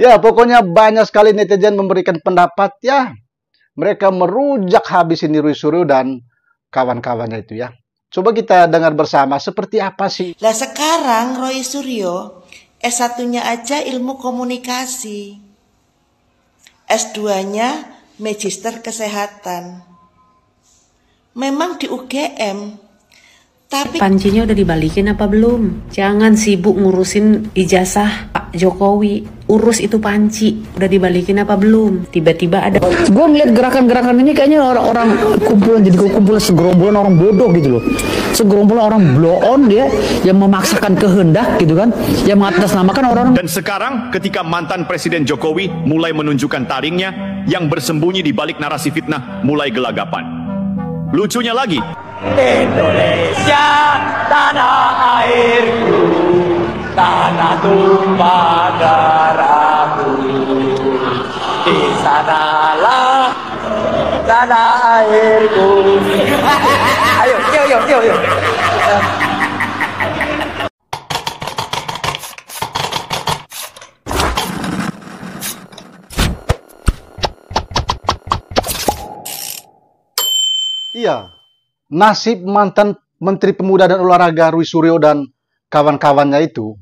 Ya, pokoknya banyak sekali netizen memberikan pendapat ya. Mereka merujak habis ini Roy Suryo dan kawan-kawannya itu ya. Coba kita dengar bersama seperti apa sih. Lah sekarang Roy Suryo S1-nya aja ilmu komunikasi. S2-nya Magister Kesehatan. Memang di UGM. Tapi pancinya udah dibalikin apa belum? Jangan sibuk ngurusin ijazah Pak Jokowi. Urus itu panci. Udah dibalikin apa belum? Tiba-tiba ada. Gue ngeliat gerakan-gerakan ini kayaknya orang-orang kumpulan segerombolan orang bodoh gitu loh. Segerombolan orang blow on dia yang memaksakan kehendak gitu kan. Yang mengatasnamakan orang-orang. Dan sekarang ketika mantan Presiden Jokowi mulai menunjukkan taringnya, yang bersembunyi di balik narasi fitnah mulai gelagapan. Lucunya lagi, Indonesia, tanah airku, tanah tumpah darahku. Di sanalah tanah airku. Ayo. Iya, nasib mantan Menteri Pemuda dan Olahraga Roy Suryo dan kawan-kawannya itu,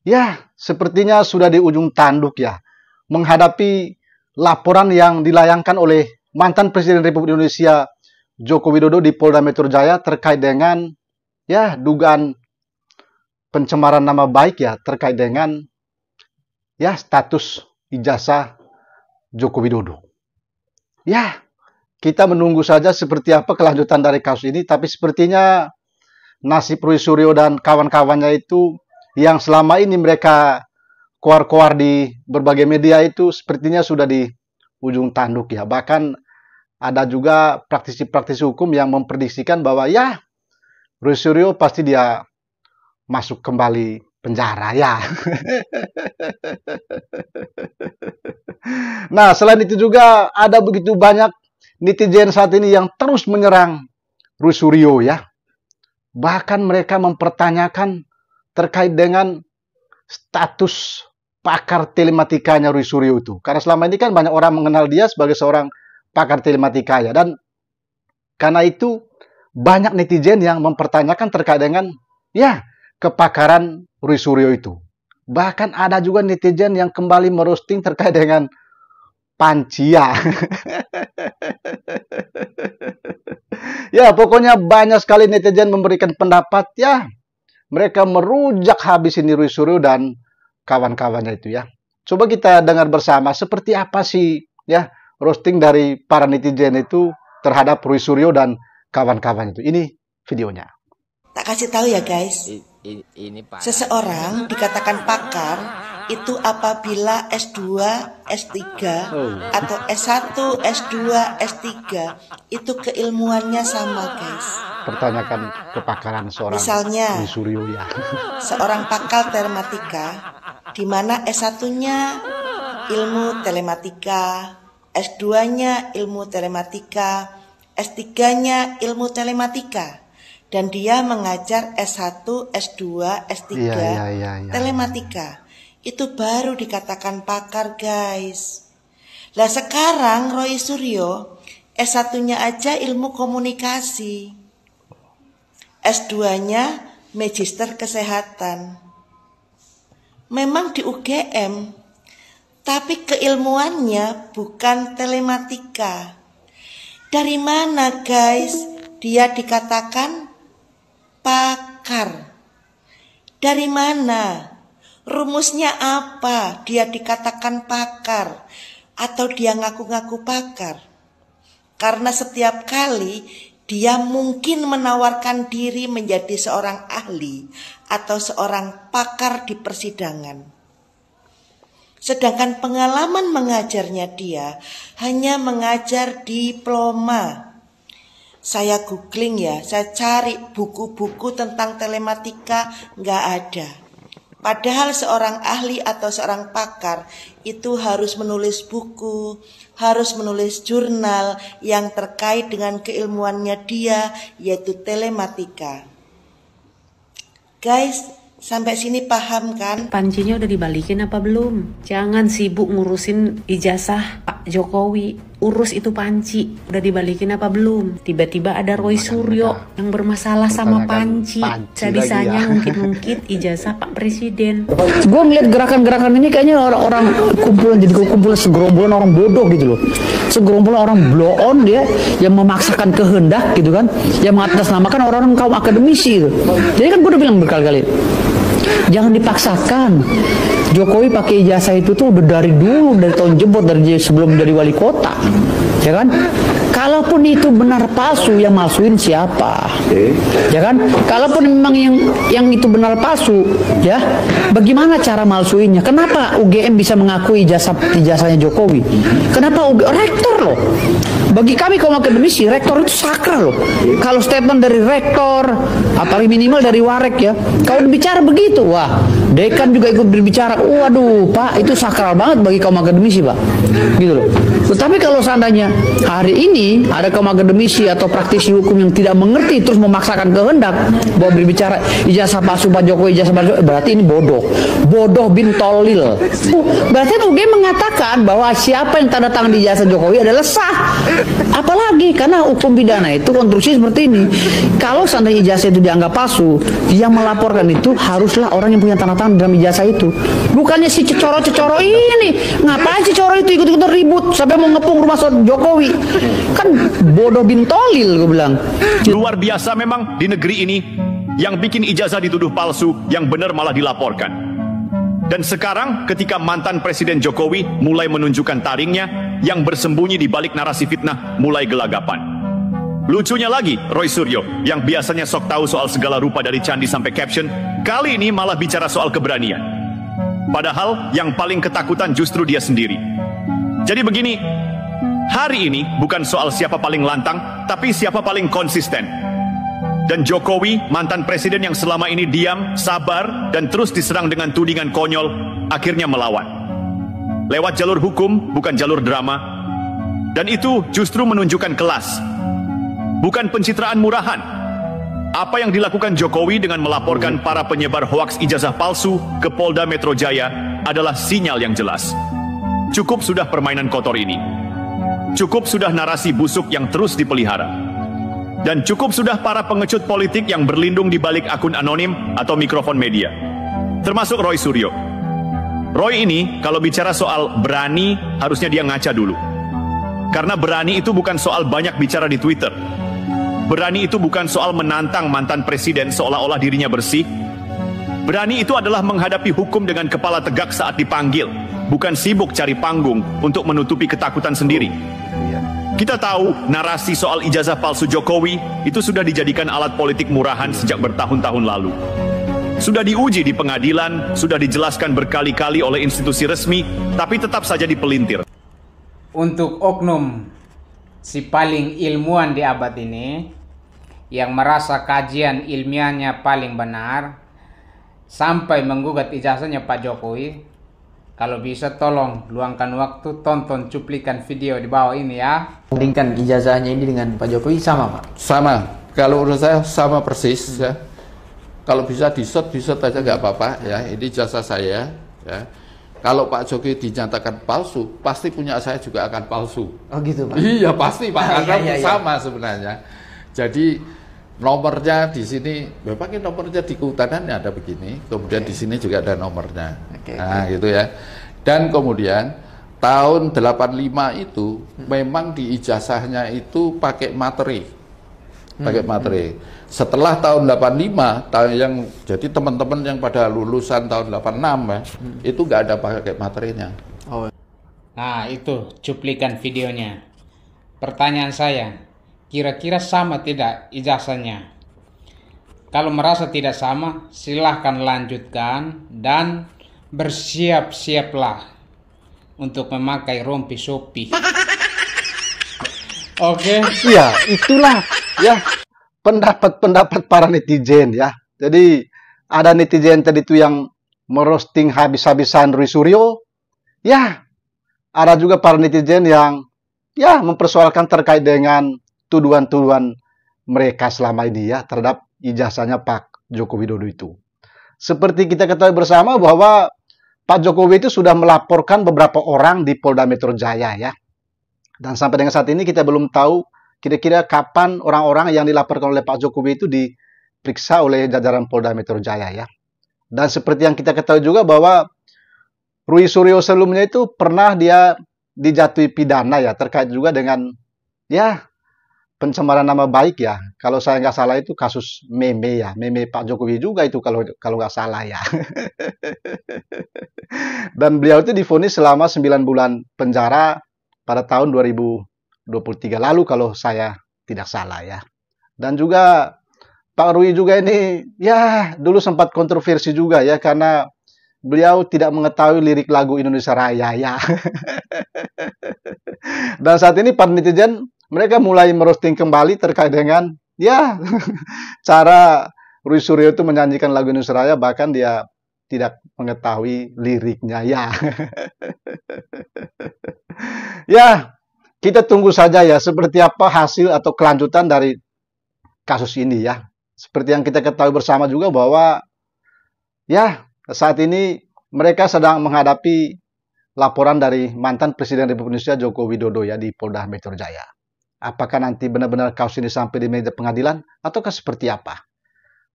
ya sepertinya sudah di ujung tanduk ya, menghadapi laporan yang dilayangkan oleh mantan Presiden Republik Indonesia Joko Widodo di Polda Metro Jaya terkait dengan ya dugaan pencemaran nama baik ya terkait dengan ya status ijazah Joko Widodo. Ya, kita menunggu saja seperti apa kelanjutan dari kasus ini, tapi sepertinya nasib Roy Suryo dan kawan-kawannya itu yang selama ini mereka koar-koar di berbagai media itu sepertinya sudah di ujung tanduk ya. Bahkan ada juga praktisi-praktisi hukum yang memprediksikan bahwa ya Roy Suryo pasti dia masuk kembali penjara ya. Nah, selain itu juga ada begitu banyak netizen saat ini yang terus menyerang Roy Suryo ya. Bahkan mereka mempertanyakan terkait dengan status pakar telematikanya Roy Suryo itu. Karena selama ini kan banyak orang mengenal dia sebagai seorang pakar telematika ya. Dan karena itu banyak netizen yang mempertanyakan terkait dengan ya kepakaran Roy Suryo itu. Bahkan ada juga netizen yang kembali merosting terkait dengan Pancia. Ya, pokoknya banyak sekali netizen memberikan pendapat ya. Mereka merujak habis ini Roy Suryo dan kawan-kawannya itu ya. Coba kita dengar bersama seperti apa sih ya roasting dari para netizen itu terhadap Roy Suryo dan kawan-kawan itu. Ini videonya. tak kasih tahu ya guys. Seseorang dikatakan pakar itu apabila S2, S3 atau S1, S2, S3 itu keilmuannya sama guys. Pertanyakan kepakaran seorang misalnya Roy Suryo ya. Seorang pakar telematika di mana S1-nya ilmu telematika, S2-nya ilmu telematika, S3-nya ilmu telematika. Dan dia mengajar S1, S2, S3 telematika. Itu baru dikatakan pakar guys. Lah sekarang Roy Suryo S1-nya aja ilmu komunikasi, S2-nya Magister Kesehatan. Memang di UGM, tapi keilmuannya bukan telematika. Dari mana guys dia dikatakan pakar? Dari mana? Rumusnya apa dia dikatakan pakar atau dia ngaku-ngaku pakar? Karena setiap kali dia mungkin menawarkan diri menjadi seorang ahli atau seorang pakar di persidangan. Sedangkan pengalaman mengajarnya dia hanya mengajar diploma. Saya googling ya, saya cari buku-buku tentang telematika, nggak ada. Padahal seorang ahli atau seorang pakar itu harus menulis buku, harus menulis jurnal yang terkait dengan keilmuannya dia, yaitu telematika. Guys, Sampai sini paham kan? Pancinya udah dibalikin apa belum? Jangan sibuk ngurusin ijazah Pak Jokowi. Urus itu panci. Udah dibalikin apa belum? Tiba-tiba ada Roy Suryo yang bermasalah sama panci. Bisa-bisanya ngungkit-ngungkit ijazah Pak Presiden. Gue ngeliat gerakan-gerakan ini kayaknya orang-orang kumpulan segerombolan orang bodoh gitu loh. Segerombolan orang blow on dia yang memaksakan kehendak gitu kan, yang mengatasnamakan orang-orang kaum akademisi gitu. Jadi kan gue udah bilang berkali-kali, jangan dipaksakan. Jokowi pakai ijazah itu tuh udah dari dulu, dari tahun jebot, dari sebelum jadi wali kota, ya kan? Kalaupun itu benar palsu, yang malsuin siapa? Ya kan? Kalaupun memang yang itu benar palsu, ya, bagaimana cara malsuinnya? Kenapa UGM bisa mengakui ijazahnya Jokowi? Kenapa rektor loh? Bagi kami kaum akademisi, rektor itu sakral loh. Kalau statement dari rektor, apalagi minimal dari warek ya, kalau bicara begitu, wah, dekan juga ikut berbicara. Waduh, Pak, itu sakral banget bagi kaum akademisi, Pak. Gitu loh. Tetapi kalau seandainya hari ini ada kaum akademisi atau praktisi hukum yang tidak mengerti terus memaksakan kehendak bahwa berbicara ijazah palsu Pak Jokowi, ijazah palsu, berarti ini bodoh. Bodoh bin tolil. Berarti UGM mengatakan bahwa siapa yang tanda tangan di ijazah Jokowi adalah sah. Apalagi karena hukum pidana itu konstruksi seperti ini. Kalau seandainya ijazah itu dianggap palsu, yang melaporkan itu haruslah orang yang punya tanda tangan dalam ijazah itu. Bukannya si cecoro-cecoro ini. Ngapain cecoro itu ikut-ikutan ribut sampai mau ngepung rumah Jokowi? Kan bodoh bin tolil, gue bilang. Luar biasa memang di negeri ini, yang bikin ijazah dituduh palsu, yang benar malah dilaporkan. Dan sekarang ketika mantan Presiden Jokowi mulai menunjukkan taringnya, yang bersembunyi di balik narasi fitnah mulai gelagapan. Lucunya lagi, Roy Suryo, yang biasanya sok tahu soal segala rupa dari candi sampai caption, kali ini malah bicara soal keberanian. Padahal yang paling ketakutan justru dia sendiri. Jadi begini, hari ini bukan soal siapa paling lantang, tapi siapa paling konsisten. Dan Jokowi, mantan presiden yang selama ini diam, sabar, dan terus diserang dengan tudingan konyol, akhirnya melawan. Lewat jalur hukum, bukan jalur drama. Dan itu justru menunjukkan kelas. Bukan pencitraan murahan. Apa yang dilakukan Jokowi dengan melaporkan para penyebar hoaks ijazah palsu ke Polda Metro Jaya adalah sinyal yang jelas. Cukup sudah permainan kotor ini. Cukup sudah narasi busuk yang terus dipelihara. Dan cukup sudah para pengecut politik yang berlindung di balik akun anonim atau mikrofon media. Termasuk Roy Suryo. Roy ini kalau bicara soal berani, harusnya dia ngaca dulu. Karena berani itu bukan soal banyak bicara di Twitter. Berani itu bukan soal menantang mantan presiden seolah-olah dirinya bersih. Berani itu adalah menghadapi hukum dengan kepala tegak saat dipanggil, bukan sibuk cari panggung untuk menutupi ketakutan sendiri. Kita tahu narasi soal ijazah palsu Jokowi itu sudah dijadikan alat politik murahan sejak bertahun-tahun lalu. Sudah diuji di pengadilan, sudah dijelaskan berkali-kali oleh institusi resmi, tapi tetap saja dipelintir. Untuk oknum si paling ilmuwan di abad ini, yang merasa kajian ilmiahnya paling benar, sampai menggugat ijazahnya Pak Jokowi, kalau bisa tolong luangkan waktu tonton cuplikan video di bawah ini ya. Bandingkan ijazahnya ini dengan Pak Jokowi sama Pak? Sama, kalau menurut saya sama persis ya. Kalau bisa di-shot aja nggak apa-apa ya. Ini ijazah saya ya. Kalau Pak Jokowi dinyatakan palsu, pasti punya saya juga akan palsu. Oh gitu Pak? Iya pasti Pak, karena iya. sama sebenarnya. Jadi nomornya di sini, memang nomornya di kehutanannya ada begini, kemudian di sini juga ada nomornya. Nah gitu ya. Dan kemudian tahun 85 itu memang di ijazahnya itu pakai materi. Setelah tahun 85, jadi teman-teman yang pada lulusan tahun 86 ya, itu nggak ada pakai materinya. Oh. Nah itu cuplikan videonya. Pertanyaan saya, kira-kira sama tidak ijazahnya? Kalau merasa tidak sama, silahkan lanjutkan dan bersiap-siaplah untuk memakai rompi Shopee. Oke. Iya, itulah ya pendapat para netizen ya. Jadi ada netizen tadi itu yang merosting habis-habisan Roy Suryo. Ya, ada juga para netizen yang ya mempersoalkan terkait dengan tuduhan-tuduhan mereka selama ini ya terhadap ijazahnya Pak Joko Widodo itu. seperti kita ketahui bersama bahwa Pak Jokowi itu sudah melaporkan beberapa orang di Polda Metro Jaya ya. Dan sampai dengan saat ini kita belum tahu kira-kira kapan orang-orang yang dilaporkan oleh Pak Jokowi itu diperiksa oleh jajaran Polda Metro Jaya ya. Dan seperti yang kita ketahui juga bahwa Rui Suryo sebelumnya itu pernah dia dijatuhi pidana ya terkait juga dengan ya pencemaran nama baik ya. Kalau saya nggak salah itu kasus meme ya, meme Pak Jokowi juga itu kalau nggak salah ya. Dan beliau itu divonis selama 9 bulan penjara pada tahun 2023 lalu kalau saya tidak salah ya. Dan juga Pak Rui juga ini ya dulu sempat kontroversi juga ya karena beliau tidak mengetahui lirik lagu Indonesia Raya ya. Dan saat ini para netizen mereka mulai merosting kembali terkait dengan ya cara Rui Suryo itu menyanyikan lagu Indonesia Raya, bahkan dia tidak mengetahui liriknya ya. Ya, kita tunggu saja ya seperti apa hasil atau kelanjutan dari kasus ini ya. Seperti yang kita ketahui bersama juga bahwa ya saat ini mereka sedang menghadapi laporan dari mantan Presiden Republik Indonesia Joko Widodo ya di Polda Metro Jaya. Apakah nanti benar-benar kasus ini sampai di meja pengadilan ataukah seperti apa?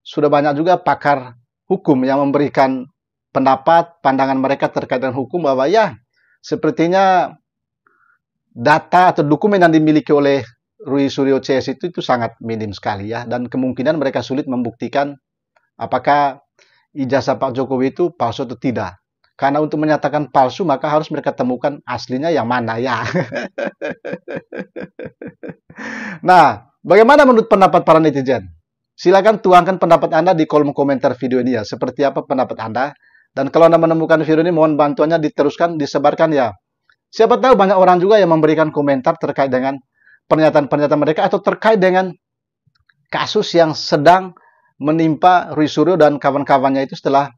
Sudah banyak juga pakar hukum yang memberikan pendapat, pandangan mereka terkait dengan hukum bahwa ya sepertinya data atau dokumen yang dimiliki oleh Rui Suryo CS itu sangat minim sekali ya. Dan kemungkinan mereka sulit membuktikan apakah ijazah Pak Jokowi itu palsu atau tidak. Karena untuk menyatakan palsu maka harus mereka temukan aslinya yang mana ya. Nah, bagaimana menurut pendapat para netizen? Silakan tuangkan pendapat Anda di kolom komentar video ini ya. Seperti apa pendapat Anda? Dan kalau Anda menemukan video ini, mohon bantuannya diteruskan, disebarkan ya. Siapa tahu banyak orang juga yang memberikan komentar terkait dengan pernyataan-pernyataan mereka atau terkait dengan kasus yang sedang menimpa Rui Suryo dan kawan-kawannya itu setelah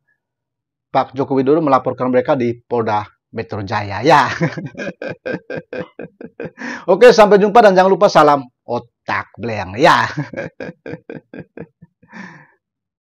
Pak Joko Widodo melaporkan mereka di Polda Metro Jaya ya. Oke, sampai jumpa dan jangan lupa salam otak bleng ya.